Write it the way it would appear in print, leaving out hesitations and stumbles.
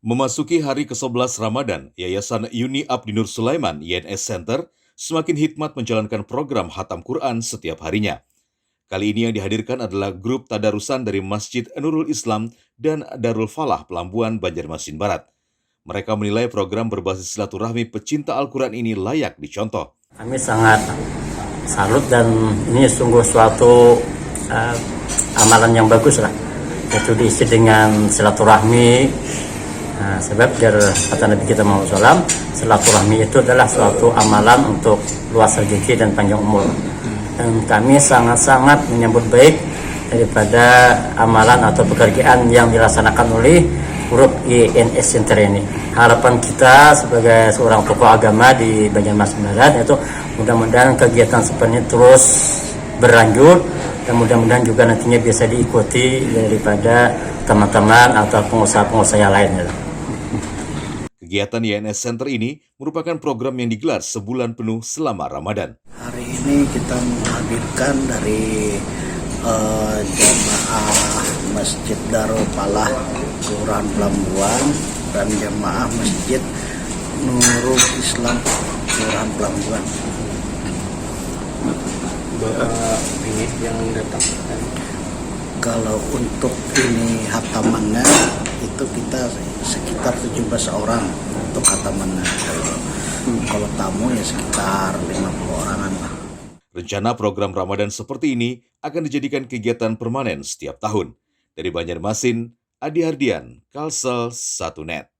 Memasuki hari ke-11 Ramadan, Yayasan Uni Abdi Nur Sulaiman YNS Center semakin hikmat menjalankan program Hatam Quran setiap harinya. Kali ini yang dihadirkan adalah grup tadarusan dari Masjid Nurul Islam dan Darul Falah Pelambuan Banjarmasin Barat. Mereka menilai program berbasis silaturahmi pecinta Al-Quran ini layak dicontoh. Kami sangat salut dan ini sungguh suatu amalan yang bagus lah. Itu diisi dengan silaturahmi. Sebab kata Nabi kita Muhammad SAW, silaturahmi itu adalah suatu amalan untuk luas rezeki dan panjang umur. Dan kami sangat-sangat menyambut baik daripada amalan atau pekerjaan yang dilaksanakan oleh grup YNS Center ini. Harapan kita sebagai seorang tokoh agama di Banjarmasin Barat itu mudah-mudahan kegiatan seperti ini terus berlanjut dan mudah-mudahan juga nantinya bisa diikuti daripada teman-teman atau pengusaha-pengusaha yang lain. Kegiatan YNS Center ini merupakan program yang digelar sebulan penuh selama Ramadan. Hari ini kita menghadirkan dari jamaah Masjid Darul Falah Kelurahan Pelambuan dan jamaah Masjid Nurul Islam Kelurahan Pelambuan. Berapa ini yang datang? Kalau untuk ini hatamannya itu kita sekitar 17 orang untuk hatamannya. Kalau tamu ya sekitar 50 orangan lah. Rencana program Ramadan seperti ini akan dijadikan kegiatan permanen setiap tahun. Dari Banjarmasin, Adi Hardian, Kalsel 1net.